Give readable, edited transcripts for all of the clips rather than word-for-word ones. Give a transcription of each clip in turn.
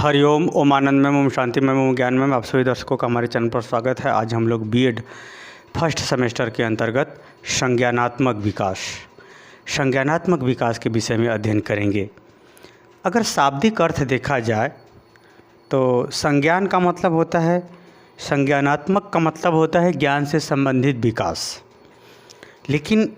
हरिओम, ओम आनंद में, ओम शांति में, ओम ज्ञान में आप सभी दर्शकों का हमारे चैनल पर स्वागत है। आज हम लोग बीएड फर्स्ट सेमेस्टर के अंतर्गत संज्ञानात्मक विकास के विषय में अध्ययन करेंगे। अगर शाब्दिक अर्थ देखा जाए तो संज्ञान का मतलब होता है, संज्ञानात्मक का मतलब होता है ज्ञान से संबंधित विकास। लेकिन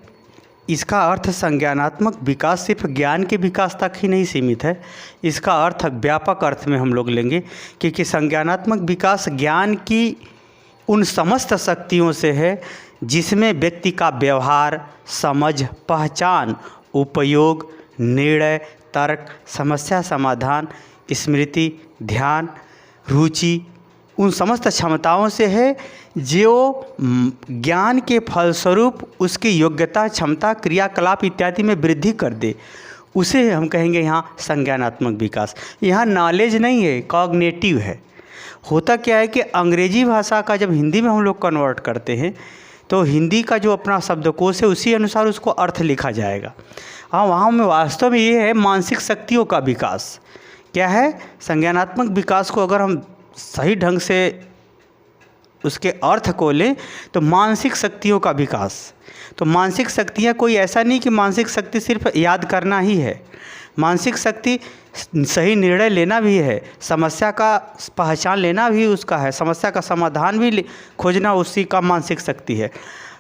इसका अर्थ संज्ञानात्मक विकास सिर्फ ज्ञान के विकास तक ही नहीं सीमित है, इसका अर्थ व्यापक अर्थ में हम लोग लेंगे, क्योंकि संज्ञानात्मक विकास ज्ञान की उन समस्त शक्तियों से है जिसमें व्यक्ति का व्यवहार, समझ, पहचान, उपयोग, निर्णय, तर्क, समस्या समाधान, स्मृति, ध्यान, रुचि, उन समस्त क्षमताओं से है जो ज्ञान के फलस्वरूप उसकी योग्यता, क्षमता, क्रियाकलाप इत्यादि में वृद्धि कर दे, उसे हम कहेंगे यहाँ संज्ञानात्मक विकास। यहाँ नॉलेज नहीं है, कॉग्निटिव है। होता क्या है कि अंग्रेजी भाषा का जब हिंदी में हम लोग कन्वर्ट करते हैं तो हिंदी का जो अपना शब्दकोश है उसी अनुसार उसको अर्थ लिखा जाएगा। हाँ, वहाँ में वास्तव में ये है मानसिक शक्तियों का विकास। क्या है? संज्ञानात्मक विकास को अगर हम सही ढंग से उसके अर्थ को लें तो मानसिक शक्तियों का विकास। तो मानसिक शक्तियाँ कोई ऐसा नहीं कि मानसिक शक्ति सिर्फ याद करना ही है, मानसिक शक्ति सही निर्णय लेना भी है, समस्या का पहचान लेना भी उसका है, समस्या का समाधान भी खोजना उसी का मानसिक शक्ति है,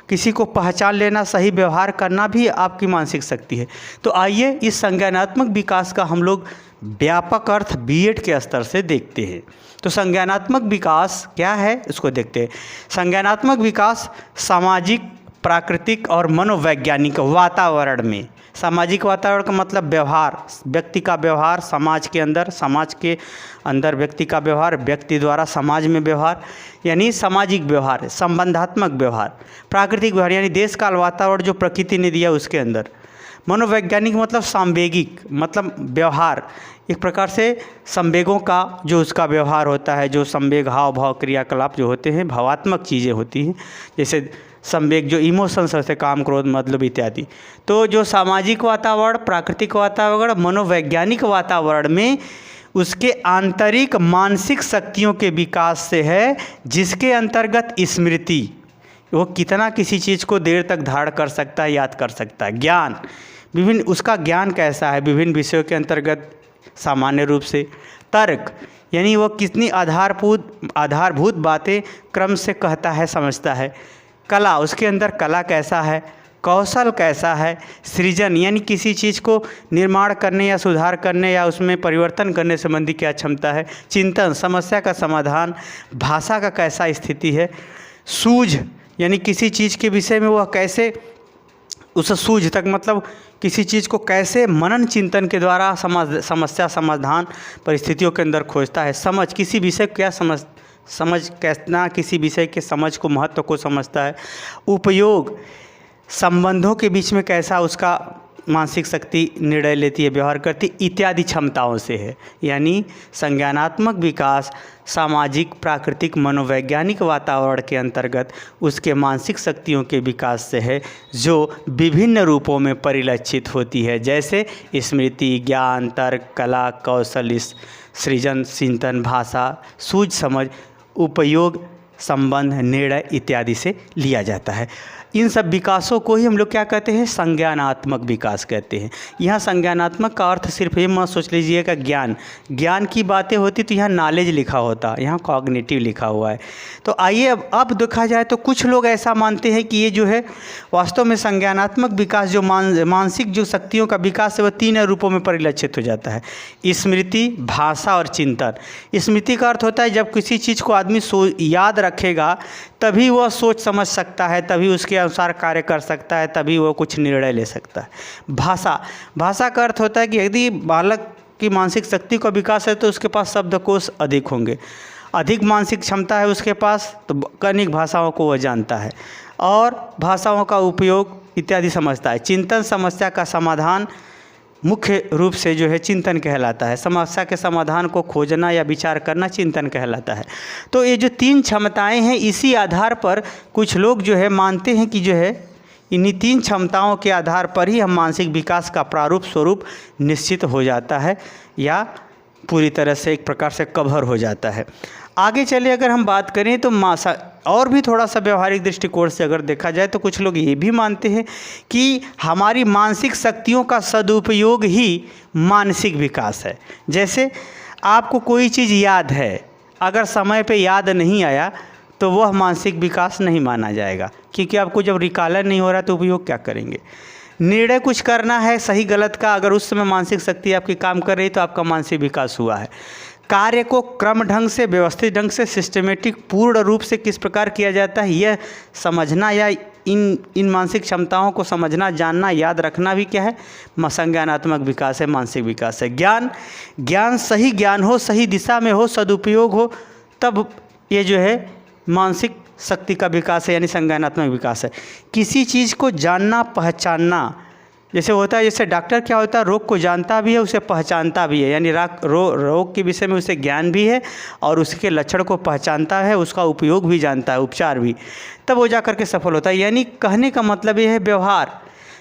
किसी को पहचान लेना, सही व्यवहार करना भी आपकी मानसिक शक्ति है। तो आइए इस संज्ञानात्मक विकास का हम लोग व्यापक अर्थ बीएड के स्तर से देखते हैं। तो संज्ञानात्मक विकास क्या है उसको देखते हैं। संज्ञानात्मक विकास सामाजिक, प्राकृतिक और मनोवैज्ञानिक वातावरण में, सामाजिक वातावरण का मतलब व्यवहार, व्यक्ति का व्यवहार, समाज के अंदर व्यक्ति का व्यवहार, व्यक्ति द्वारा समाज में व्यवहार यानी सामाजिक व्यवहार, संबंधात्मक व्यवहार, प्राकृतिक व्यवहार यानी देश काल वातावरण जो प्रकृति ने दिया उसके अंदर, मनोवैज्ञानिक मतलब सांवेगिक मतलब व्यवहार, एक प्रकार से संवेगों का जो उसका व्यवहार होता है, जो संवेग, हाव भाव, क्रियाकलाप जो होते हैं, भावात्मक चीज़ें होती हैं, जैसे संवेग जो इमोशंस होते हैं, काम, क्रोध, मतलब इत्यादि। तो जो सामाजिक वातावरण, प्राकृतिक वातावरण, मनोवैज्ञानिक वातावरण में उसके आंतरिक मानसिक शक्तियों के विकास से है, जिसके अंतर्गत स्मृति, वो कितना किसी चीज़ को देर तक धारण कर सकता है, याद कर सकता है, ज्ञान, विभिन्न उसका ज्ञान कैसा है विभिन्न विषयों के अंतर्गत सामान्य रूप से, तर्क यानी वो कितनी आधारभूत बातें क्रम से कहता है, समझता है, कला, उसके अंदर कला कैसा है, कौशल कैसा है, सृजन यानी किसी चीज़ को निर्माण करने या सुधार करने या उसमें परिवर्तन करने संबंधी क्या क्षमता है, चिंतन, समस्या का समाधान, भाषा का कैसा स्थिति है, सूझ यानी किसी चीज़ के विषय में वह कैसे उस सूझ तक मतलब किसी चीज़ को कैसे मनन चिंतन के द्वारा समस्या समाधान परिस्थितियों के अंदर खोजता है, समझ, किसी विषय को क्या समझ कैसा किसी विषय के समझ को, महत्व को समझता है, उपयोग, संबंधों के बीच में कैसा उसका मानसिक शक्ति निर्णय लेती है, व्यवहार करती, इत्यादि क्षमताओं से है। यानी संज्ञानात्मक विकास सामाजिक, प्राकृतिक, मनोवैज्ञानिक वातावरण के अंतर्गत उसके मानसिक शक्तियों के विकास से है, जो विभिन्न रूपों में परिलक्षित होती है, जैसे स्मृति, ज्ञान, तर्क, कला, कौशल, सृजन, चिंतन, भाषा, सूझ, समझ, उपयोग, संबंध, निर्णय इत्यादि से लिया जाता है। इन सब विकासों को ही हम लोग क्या कहते हैं? संज्ञानात्मक विकास कहते हैं। यहाँ संज्ञानात्मक का अर्थ सिर्फ ये मत सोच लीजिएगा ज्ञान की बातें होती तो यहाँ नॉलेज लिखा होता, यहाँ कॉग्निटिव लिखा हुआ है। तो आइए अब देखा जाए तो कुछ लोग ऐसा मानते हैं कि ये जो है वास्तव में संज्ञानात्मक विकास जो मानसिक जो शक्तियों का विकास है वह 3 रूपों में परिलक्षित हो जाता है, स्मृति, भाषा और चिंतन। स्मृति का अर्थ होता है जब किसी चीज़ को आदमी याद रखेगा तभी वह सोच समझ सकता है, तभी उसके अनुसार कार्य कर सकता है, तभी वो कुछ निर्णय ले सकता है। भाषा का अर्थ होता है कि यदि बालक की मानसिक शक्ति का विकास है तो उसके पास शब्दकोश अधिक होंगे, अधिक मानसिक क्षमता है उसके पास तो अनेक भाषाओं को वह जानता है और भाषाओं का उपयोग इत्यादि समझता है। चिंतन, समस्या का समाधान मुख्य रूप से जो है चिंतन कहलाता है, समस्या के समाधान को खोजना या विचार करना चिंतन कहलाता है। तो ये जो 3 क्षमताएं हैं, इसी आधार पर कुछ लोग जो है मानते हैं कि जो है इन्हीं 3 क्षमताओं के आधार पर ही हम मानसिक विकास का प्रारूप स्वरूप निश्चित हो जाता है या पूरी तरह से एक प्रकार से कवर हो जाता है। आगे चले अगर हम बात करें तो और भी थोड़ा सा व्यवहारिक दृष्टिकोण से अगर देखा जाए तो कुछ लोग ये भी मानते हैं कि हमारी मानसिक शक्तियों का सदुपयोग ही मानसिक विकास है। जैसे आपको कोई चीज़ याद है, अगर समय पे याद नहीं आया तो वह मानसिक विकास नहीं माना जाएगा, क्योंकि आपको जब रिकॉलन नहीं हो रहा तो उपयोग क्या करेंगे। निर्णय कुछ करना है सही गलत का, अगर उस समय मानसिक शक्ति आपकी काम कर रही है तो आपका मानसिक विकास हुआ है। कार्य को क्रम ढंग से, व्यवस्थित ढंग से, सिस्टमेटिक पूर्ण रूप से किस प्रकार किया जाता है यह समझना या इन मानसिक क्षमताओं को समझना, जानना, याद रखना भी क्या है, संज्ञानात्मक विकास है, मानसिक विकास है। ज्ञान सही ज्ञान हो, सही दिशा में हो, सदुपयोग हो, तब ये जो है मानसिक शक्ति का विकास है, यानी संज्ञानात्मक विकास है। किसी चीज़ को जानना, पहचानना, जैसे होता है, जैसे डॉक्टर क्या होता है, रोग को जानता भी है, उसे पहचानता भी है, यानी रोग के विषय में उसे ज्ञान भी है और उसके लक्षण को पहचानता है, उसका उपयोग भी जानता है, उपचार भी, तब वो जा कर के सफल होता है। यानी कहने का मतलब ये है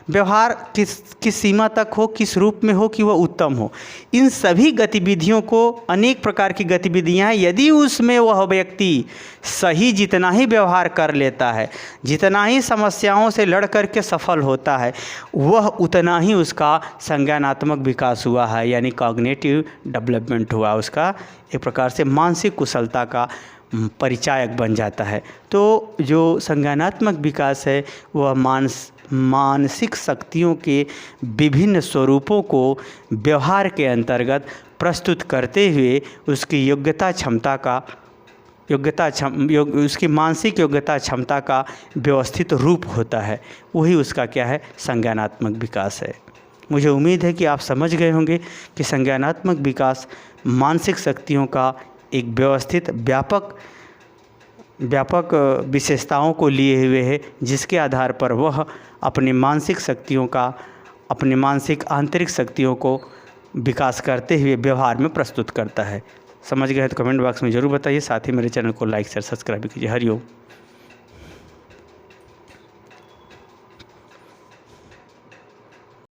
व्यवहार किस सीमा तक हो, किस रूप में हो कि वह उत्तम हो। इन सभी गतिविधियों को, अनेक प्रकार की गतिविधियां हैं, यदि उसमें वह व्यक्ति सही जितना ही व्यवहार कर लेता है, जितना ही समस्याओं से लड़ कर के सफल होता है, वह उतना ही उसका संज्ञानात्मक विकास हुआ है, यानी कॉग्निटिव डेवलपमेंट हुआ, उसका एक प्रकार से मानसिक कुशलता का परिचायक बन जाता है। तो जो संज्ञानात्मक विकास है वह मानसिक शक्तियों के विभिन्न स्वरूपों को व्यवहार के अंतर्गत प्रस्तुत करते हुए उसकी उसकी मानसिक योग्यता क्षमता का व्यवस्थित रूप होता है, वही उसका क्या है, संज्ञानात्मक विकास है। मुझे उम्मीद है कि आप समझ गए होंगे कि संज्ञानात्मक विकास मानसिक शक्तियों का एक व्यवस्थित व्यापक विशेषताओं को लिए हुए है, जिसके आधार पर वह अपनी मानसिक शक्तियों का, अपनी मानसिक आंतरिक शक्तियों को विकास करते हुए व्यवहार में प्रस्तुत करता है। समझ गए तो कमेंट बॉक्स में ज़रूर बताइए। साथ ही मेरे चैनल को लाइक शेयर सब्सक्राइब कीजिए। हरिओम।